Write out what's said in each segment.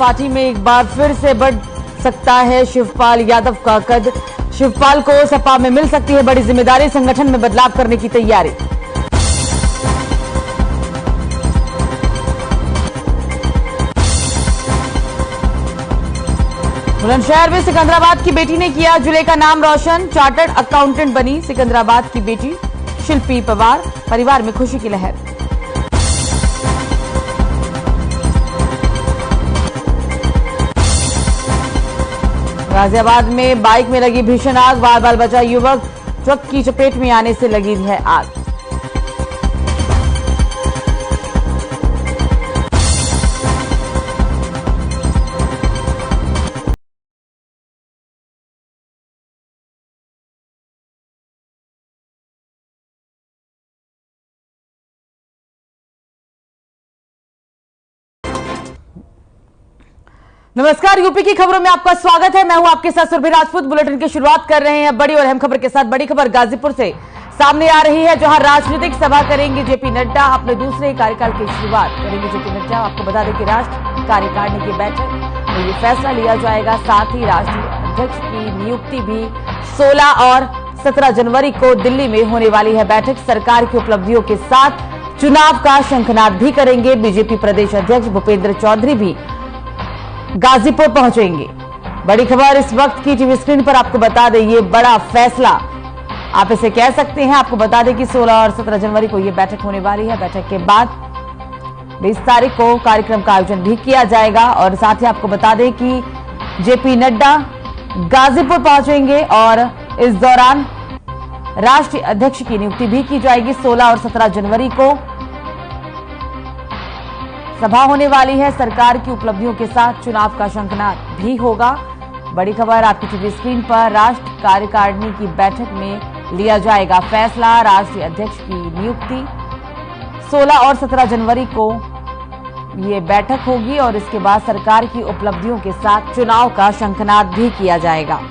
Party में एक बार फिर से बढ़ सकता है शिवपाल यादव का कद। शिवपाल को सपा में मिल सकती है बड़ी जिम्मेदारी, संगठन में बदलाव करने की तैयारी। बुलंदशहर में सिकंदराबाद की बेटी ने किया जिले का नाम रोशन, चार्टर्ड अकाउंटेंट बनी सिकंदराबाद की बेटी शिल्पी पवार, परिवार में खुशी की लहर। गाजियाबाद में बाइक में लगी भीषण आग, बाल बाल बचा युवक, ट्रक की चपेट में आने से लगी है आग। नमस्कार, यूपी की खबरों में आपका स्वागत है। मैं हूं आपके साथ सुरभि राजपूत। बुलेटिन की शुरुआत कर रहे हैं बड़ी और अहम खबर के साथ। बड़ी खबर गाजीपुर से सामने आ रही है, जहां राजनीतिक सभा करेंगे जेपी नड्डा। अपने दूसरे कार्यकाल की शुरुआत करेंगे जेपी नड्डा। आपको बता दें कि राष्ट्रीय कार्यकारिणी की बैठक में ये फैसला लिया जाएगा। साथ ही राष्ट्रीय अध्यक्ष की नियुक्ति भी 16 और 17 जनवरी को दिल्ली में होने वाली है। बैठक सरकार की उपलब्धियों के साथ चुनाव का शंखनाद भी करेंगे। बीजेपी प्रदेश अध्यक्ष भूपेंद्र चौधरी भी गाजीपुर पहुंचेंगे। बड़ी खबर इस वक्त की टीवी स्क्रीन पर आपको बता दें, ये बड़ा फैसला आप इसे कह सकते हैं। आपको बता दें कि 16 और 17 जनवरी को यह बैठक होने वाली है। बैठक के बाद 20 तारीख को कार्यक्रम का आयोजन भी किया जाएगा। और साथ ही आपको बता दें कि जेपी नड्डा गाजीपुर पहुंचेंगे और इस दौरान राष्ट्रीय अध्यक्ष की नियुक्ति भी की जाएगी। 16 और 17 जनवरी को सभा होने वाली है। सरकार की उपलब्धियों के साथ चुनाव का शंखनाद भी होगा। बड़ी खबर आपकी टीवी स्क्रीन पर। राष्ट्रीय कार्यकारिणी की बैठक में लिया जाएगा फैसला। राष्ट्रीय अध्यक्ष की नियुक्ति 16 और 17 जनवरी को ये बैठक होगी और इसके बाद सरकार की उपलब्धियों के साथ चुनाव का शंखनाद भी किया जाएगा।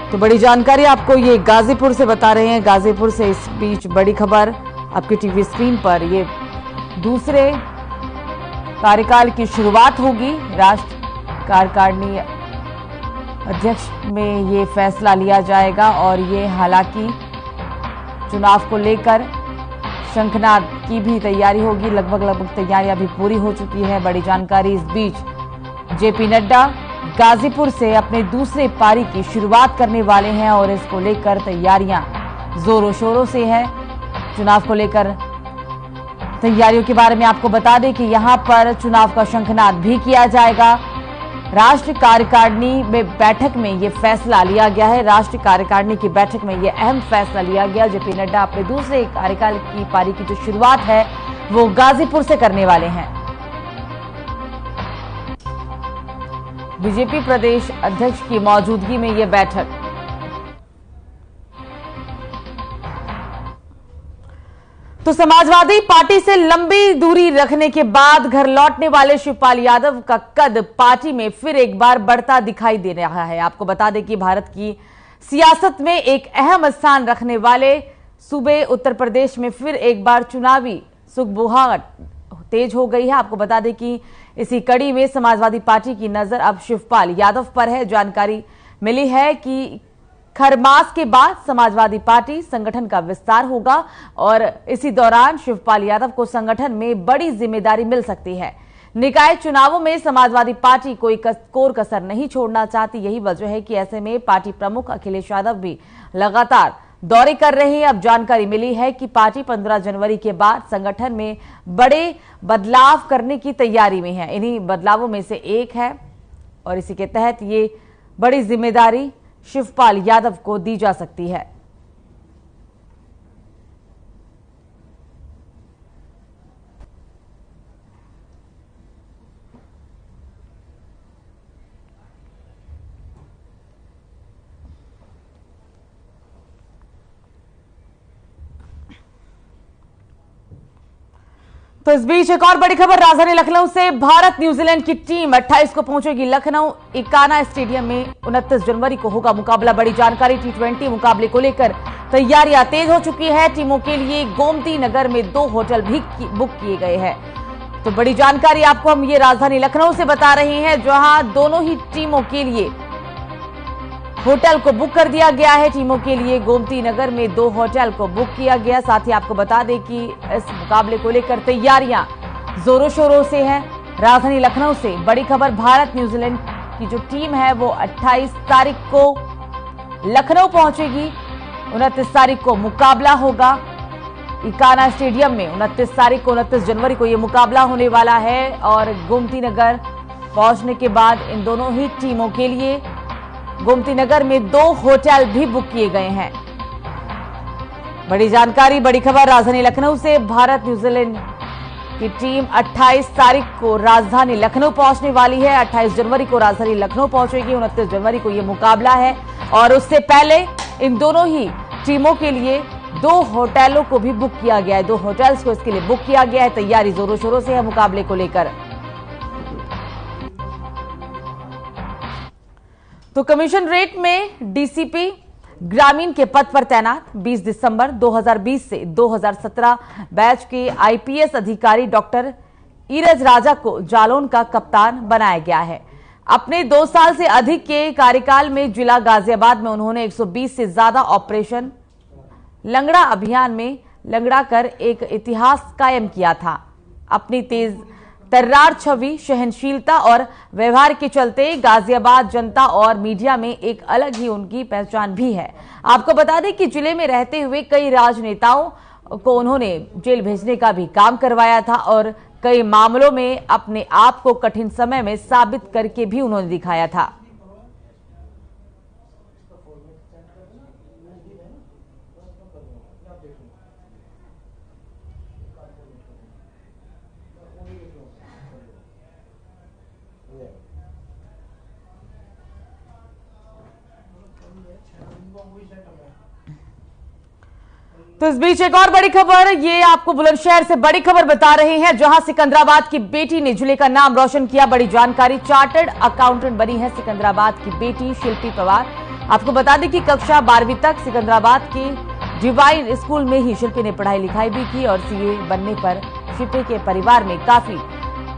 तो बड़ी जानकारी आपको ये गाजीपुर से बता रहे हैं। गाजीपुर से इस बीच बड़ी खबर आपकी टीवी स्क्रीन पर। ये दूसरे कार्यकाल की शुरुआत होगी। राष्ट्रीय कार्यकारिणी अध्यक्ष में ये फैसला लिया जाएगा और ये हालांकि चुनाव को लेकर शंखनाद की भी तैयारी होगी। लगभग तैयारियां भी पूरी हो चुकी है। बड़ी जानकारी इस बीच जेपी नड्डा गाजीपुर से अपने दूसरे पारी की शुरुआत करने वाले हैं और इसको लेकर तैयारियां जोरों शोरों से है। चुनाव को लेकर तैयारियों के बारे में आपको बता दें कि यहां पर चुनाव का शंखनाद भी किया जाएगा। राष्ट्रीय कार्यकारिणी में बैठक में यह फैसला लिया गया है। राष्ट्रीय कार्यकारिणी की बैठक में यह अहम फैसला लिया गया। जेपी नड्डा अपने दूसरे कार्यकाल की पारी की जो शुरुआत है वो गाजीपुर से करने वाले हैं। बीजेपी प्रदेश अध्यक्ष की मौजूदगी में यह बैठक। तो समाजवादी पार्टी से लंबी दूरी रखने के बाद घर लौटने वाले शिवपाल यादव का कद पार्टी में फिर एक बार बढ़ता दिखाई दे रहा है। आपको बता दें कि भारत की सियासत में एक अहम स्थान रखने वाले सूबे उत्तर प्रदेश में फिर एक बार चुनावी सुगबुगाहट तेज हो गई है। आपको बता दें कि इसी कड़ी में समाजवादी पार्टी की नजर अब शिवपाल यादव पर है। जानकारी मिली है कि खरमास के बाद समाजवादी पार्टी संगठन का विस्तार होगा और इसी दौरान शिवपाल यादव को संगठन में बड़ी जिम्मेदारी मिल सकती है। निकाय चुनावों में समाजवादी पार्टी कोई कोर कसर नहीं छोड़ना चाहती। यही वजह है कि ऐसे में पार्टी प्रमुख अखिलेश यादव भी लगातार दौरे कर रहे हैं। अब जानकारी मिली है कि पार्टी 15 जनवरी के बाद संगठन में बड़े बदलाव करने की तैयारी में है। इन्हीं बदलावों में से एक है और इसी के तहत ये बड़ी जिम्मेदारी शिवपाल यादव को दी जा सकती है। तो इस बीच एक और बड़ी खबर राजधानी लखनऊ से। भारत न्यूजीलैंड की टीम 28 को पहुंचेगी लखनऊ इकाना स्टेडियम में। 29 जनवरी को होगा मुकाबला। बड़ी जानकारी, T20 मुकाबले को लेकर तैयारियां तेज हो चुकी है। टीमों के लिए गोमती नगर में 2 होटल भी बुक किए गए हैं। तो बड़ी जानकारी आपको हम ये राजधानी लखनऊ से बता रहे हैं, जहां दोनों ही टीमों के लिए होटल को बुक कर दिया गया है। टीमों के लिए गोमती नगर में 2 होटल को बुक किया गया। साथ ही आपको बता दें कि इस मुकाबले को लेकर तैयारियां जोरों शोरों से हैं। राजधानी लखनऊ से बड़ी खबर, भारत न्यूजीलैंड की जो टीम है वो 28 तारीख को लखनऊ पहुंचेगी। 29 तारीख को मुकाबला होगा इकाना स्टेडियम में। 29 जनवरी को यह मुकाबला होने वाला है और गोमती नगर पहुंचने के बाद इन दोनों ही टीमों के लिए गोमती नगर में 2 होटल भी बुक किए गए हैं। बड़ी जानकारी, बड़ी खबर राजधानी लखनऊ से। भारत न्यूजीलैंड की टीम 28 तारीख को राजधानी लखनऊ पहुंचने वाली है। 28 जनवरी को राजधानी लखनऊ पहुंचेगी। 29 जनवरी को यह मुकाबला है और उससे पहले इन दोनों ही टीमों के लिए 2 होटलों को भी बुक किया गया है। 2 होटल्स को इसके लिए बुक किया गया है। तैयारी जोरों शोरों से है मुकाबले को लेकर। तो कमिश्नरेट में डीसीपी ग्रामीण के पद पर तैनात 20 दिसंबर 2020 से 2017 बैच के आईपीएस अधिकारी डॉक्टर ईरज राजा को जालौन का कप्तान बनाया गया है। अपने 2 साल से अधिक के कार्यकाल में जिला गाजियाबाद में उन्होंने 120 से ज्यादा ऑपरेशन लंगड़ा अभियान में लंगड़ा कर एक इतिहास कायम किया था। अपनी तेज तर्रार छवि, सहनशीलता और व्यवहार के चलते गाजियाबाद जनता और मीडिया में एक अलग ही उनकी पहचान भी है। आपको बता दें कि जिले में रहते हुए कई राजनेताओं को उन्होंने जेल भेजने का भी काम करवाया था और कई मामलों में अपने आप को कठिन समय में साबित करके भी उन्होंने दिखाया था। तो इस बीच एक और बड़ी खबर, ये आपको बुलंदशहर से बड़ी खबर बता रहे हैं, जहां सिकंदराबाद की बेटी ने जिले का नाम रोशन किया। बड़ी जानकारी, चार्टर्ड अकाउंटेंट बनी है सिकंदराबाद की बेटी शिल्पी पवार। आपको बता दें कि कक्षा 12वीं तक सिकंदराबाद के डिवाइन स्कूल में ही शिल्पी ने पढ़ाई लिखाई भी की और सीए बनने पर शिल्पी के परिवार में काफी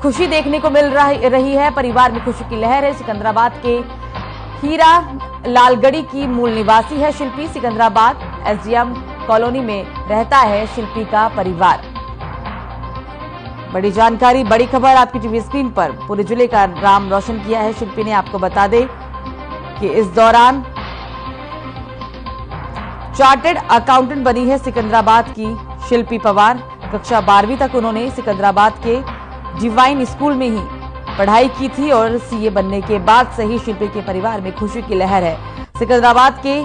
खुशी देखने को मिल रही है। परिवार में खुशी की लहर है। सिकंदराबाद के हीरा लालगढ़ी की मूल निवासी है शिल्पी। सिकंदराबाद एसडीएम कॉलोनी में रहता है शिल्पी का परिवार। बड़ी जानकारी, बड़ी खबर आपकी टीवी स्क्रीन पर। पूरे जिले का नाम रोशन किया है शिल्पी ने। आपको बता दें कि इस दौरान चार्टर्ड अकाउंटेंट बनी है सिकंदराबाद की शिल्पी पवार। कक्षा 12वीं तक उन्होंने सिकंदराबाद के डिवाइन स्कूल में ही पढ़ाई की थी और सीए बनने के बाद से ही शिल्पी के परिवार में खुशी की लहर है। सिकंदराबाद के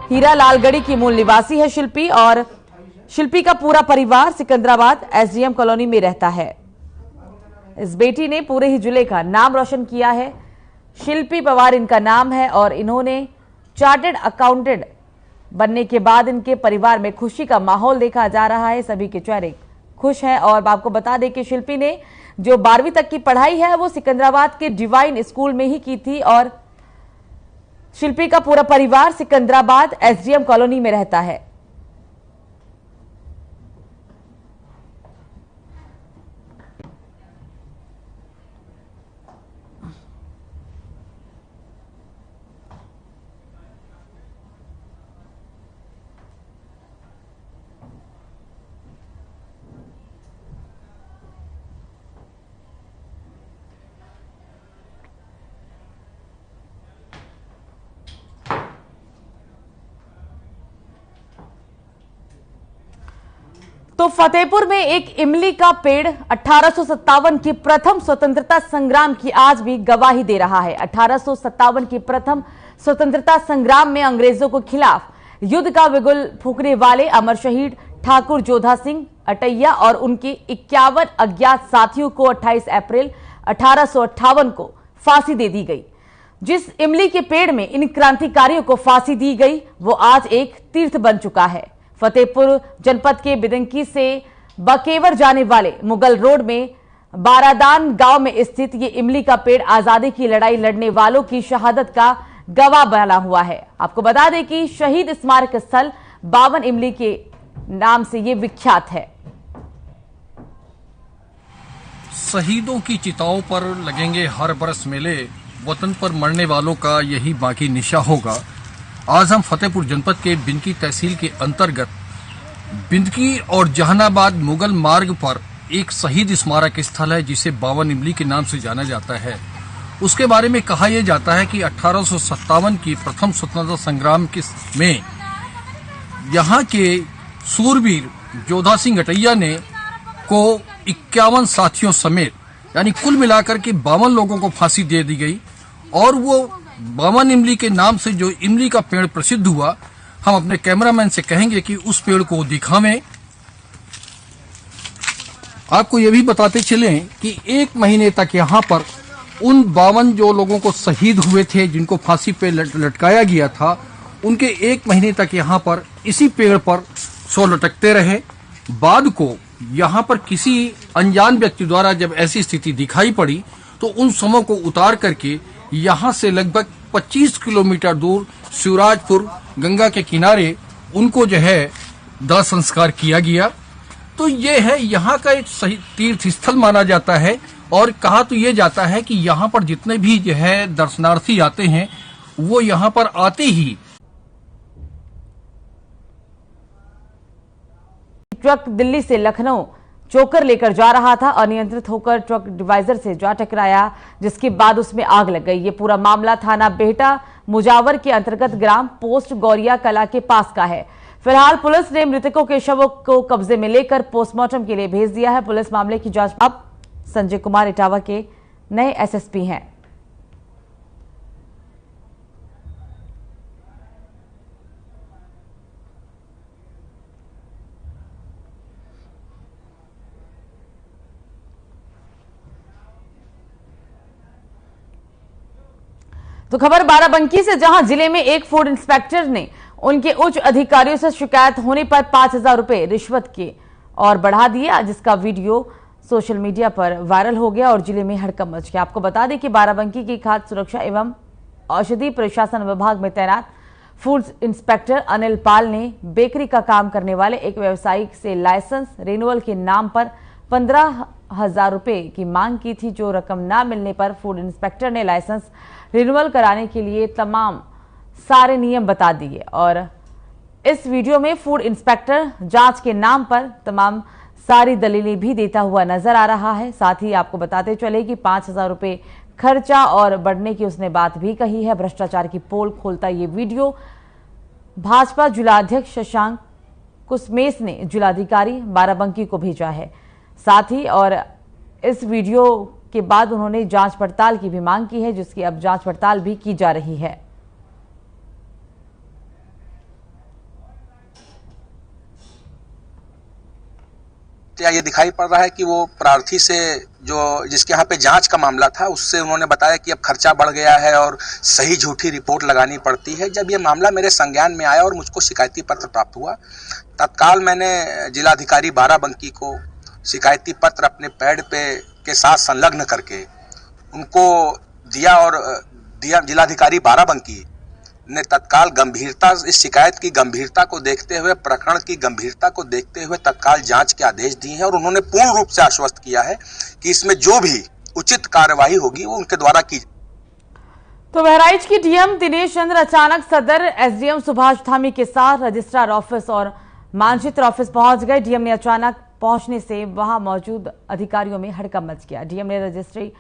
हीरा लालगढ़ी की मूल निवासी है शिल्पी और शिल्पी का पूरा परिवार सिकंदराबाद एसडीएम कॉलोनी में रहता है। इस बेटी ने पूरे ही जिले का नाम रोशन किया है। शिल्पी पवार इनका नाम है और इन्होंने चार्टर्ड अकाउंटेंट बनने के बाद इनके परिवार में खुशी का माहौल देखा जा रहा है। सभी के चेहरे खुश हैं और आपको बता दें कि शिल्पी ने जो 12वीं तक की पढ़ाई है वो सिकंदराबाद के डिवाइन स्कूल में ही की थी और शिल्पी का पूरा परिवार सिकंदराबाद एसडीएम कॉलोनी में रहता है। तो फतेहपुर में एक इमली का पेड़ 1857 की प्रथम स्वतंत्रता संग्राम की आज भी गवाही दे रहा है। 1857 की प्रथम स्वतंत्रता संग्राम में अंग्रेजों के खिलाफ युद्ध का बिगुल फूंकने वाले अमर शहीद ठाकुर जोधा सिंह अटैया और उनके 51 अज्ञात साथियों को 28 अप्रैल 1858 को फांसी दे दी गई। जिस इमली के पेड़ में इन क्रांतिकारियों को फांसी दी गई वो आज एक तीर्थ बन चुका है। फतेहपुर जनपद के बिदंकी से बकेवर जाने वाले मुगल रोड में बारादान गांव में स्थित ये इमली का पेड़ आजादी की लड़ाई लड़ने वालों की शहादत का गवाह बना हुआ है। आपको बता दें कि शहीद स्मारक स्थल 52 इमली के नाम से ये विख्यात है। शहीदों की चिताओं पर लगेंगे हर बरस मेले, वतन पर मरने वालों का यही बाकी निशा होगा। आज हम फतेहपुर जनपद के बिंदकी तहसील के अंतर्गत बिंदकी और जहानाबाद मुगल मार्ग पर एक शहीद स्मारक स्थल है जिसे 52 इमली के नाम से जाना जाता है। उसके बारे में कहा यह जाता है कि 1857 की प्रथम स्वतंत्रता संग्राम में यहाँ के सूरवीर जोधा सिंह गटैया ने को 51 साथियों समेत यानी कुल मिलाकर के 52 लोगों को फांसी दे दी गई और वो 52 इमली के नाम से जो इमली का पेड़ प्रसिद्ध हुआ, हम अपने कैमरामैन से कहेंगे कि उस पेड़ को दिखावें। आपको ये भी बताते चलें कि 1 महीने तक यहाँ पर उन 52 जो लोगों को शहीद हुए थे, जिनको फांसी पे लटकाया गया था, उनके 1 महीने तक यहाँ पर इसी पेड़ पर सौ लटकते रहे। बाद को यहाँ पर किसी अनजान व्यक्ति द्वारा जब ऐसी स्थिति दिखाई पड़ी तो उन समों को उतार करके यहाँ से लगभग 25 किलोमीटर दूर शिवराजपुर गंगा के किनारे उनको जो है दाह संस्कार किया गया। तो ये है यहाँ का एक सही तीर्थ स्थल माना जाता है और कहा तो ये जाता है कि यहाँ पर जितने भी जो है दर्शनार्थी आते हैं वो यहाँ पर आते ही ट्रक दिल्ली से लखनऊ चोकर लेकर जा रहा था। अनियंत्रित होकर ट्रक डिवाइजर से जा टकराया, जिसके बाद उसमें आग लग गई। ये पूरा मामला थाना बेहटा मुजावर के अंतर्गत ग्राम पोस्ट गौरिया कला के पास का है। फिलहाल पुलिस ने मृतकों के शवों को कब्जे में लेकर पोस्टमार्टम के लिए भेज दिया है। पुलिस मामले की जांच। अब संजय कुमार इटावा के नए एसएसपी हैं। तो खबर बाराबंकी से, जहां जिले में एक फूड इंस्पेक्टर ने उनके उच्च अधिकारियों से शिकायत होने पर 5,000 रुपए रिश्वत के और बढ़ा दिया, जिसका वीडियो सोशल मीडिया पर वायरल हो गया और जिले में हड़कंप मच गया। आपको बता दें कि बाराबंकी की खाद्य सुरक्षा एवं औषधि प्रशासन विभाग में तैनात फूड इंस्पेक्टर अनिल पाल ने बेकरी का काम करने वाले एक व्यवसायी से लाइसेंस रिन्यूअल के नाम पर 15,000 रुपए की मांग की थी। जो रकम न मिलने पर फूड इंस्पेक्टर ने लाइसेंस रिन्यूअल कराने के लिए तमाम सारे नियम बता दिए और इस वीडियो में फूड इंस्पेक्टर जांच के नाम पर तमाम सारी दलीलें भी देता हुआ नजर आ रहा है। साथ ही आपको बताते चले कि 5,000 रुपए खर्चा और बढ़ने की उसने बात भी कही है। भ्रष्टाचार की पोल खोलता ये वीडियो भाजपा जिलाध्यक्ष शशांक कुसमेस ने जिलाधिकारी बाराबंकी को भेजा है। साथ ही और इस वीडियो के बाद उन्होंने जांच पड़ताल की भी मांग की है, जिसकी अब जांच पड़ताल भी की जा रही है। ये दिखाई पड़ रहा है कि वो प्रार्थी से जो जिसके यहाँ पे जांच का मामला था उससे उन्होंने बताया कि अब खर्चा बढ़ गया है और सही झूठी रिपोर्ट लगानी पड़ती है। जब ये मामला मेरे संज्ञान में आया और मुझको शिकायती पत्र प्राप्त हुआ, तत्काल मैंने जिलाधिकारी बाराबंकी को शिकायती पत्र अपने पैड पे के साथ संलग्न करके उनको दिया। जिलाधिकारी बाराबंकी ने तत्काल गंभीरता इस शिकायत की गंभीरता को देखते हुए, प्रकरण की गंभीरता को देखते हुए तत्काल जांच के आदेश दिए हैं और उन्होंने पूर्ण रूप से आश्वस्त किया है कि इसमें जो भी उचित कार्यवाही होगी वो उनके द्वारा की। तो बहराइच की डीएम दिनेश चंद्र अचानक सदर एसडीएम सुभाष धामी के साथ रजिस्ट्रार ऑफिस और मानचित्र ऑफिस पहुंच गए। डीएम ने अचानक पहुंचने से वहां मौजूद अधिकारियों में हड़कंप मच गया। डीएम ने रजिस्ट्री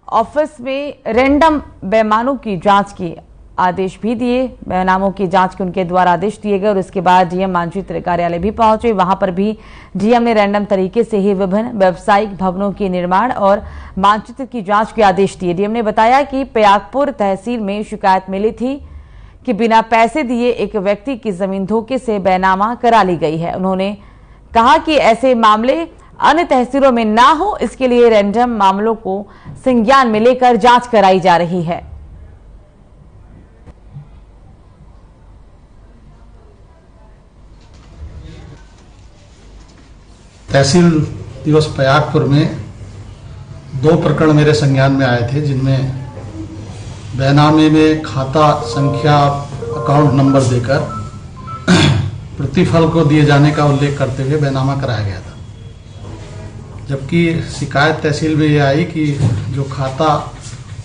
ऑफिस में रैंडम बेनामों की जांच के आदेश भी दिए। बेनामों की जांच के उनके द्वारा आदेश दिए गए और इसके बाद डीएम मानचित्र कार्यालय भी पहुंचे। वहां पर भी डीएम ने रैंडम तरीके से ही विभिन्न व्यावसायिक भवनों के निर्माण और मानचित्र की जांच के आदेश दिए। डीएम ने बताया कि प्रयागपुर तहसील में शिकायत मिली थी कि बिना पैसे दिए एक व्यक्ति की जमीन धोखे से बेनामा करा ली गई है। उन्होंने कहा कि ऐसे मामले अन्य तहसीलों में ना हो, इसके लिए रैंडम मामलों को संज्ञान में लेकर जांच कराई जा रही है। तहसील दिवस प्रयागपुर में 2 प्रकरण मेरे संज्ञान में आए थे, जिनमें बेनामी में खाता संख्या अकाउंट नंबर देकर प्रतिफल को दिए जाने का उल्लेख करते हुए बेनामा कराया गया था। जबकि शिकायत तहसील में ये आई कि जो खाता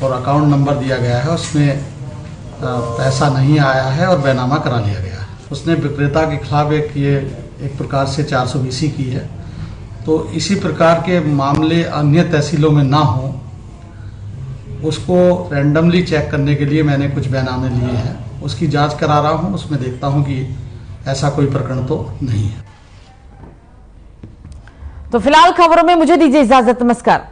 और अकाउंट नंबर दिया गया है उसमें पैसा नहीं आया है और बेनामा करा लिया गया है। उसने विक्रेता के खिलाफ एक प्रकार से 420 की है। तो इसी प्रकार के मामले अन्य तहसीलों में ना हो, उसको रैंडमली चेक करने के लिए मैंने कुछ बैनामे लिए हैं। उसकी जांच करा रहा हूं, उसमें देखता हूं कि ऐसा कोई प्रकरण तो नहीं है। तो फिलहाल खबरों में मुझे दीजिए इजाजत। नमस्कार।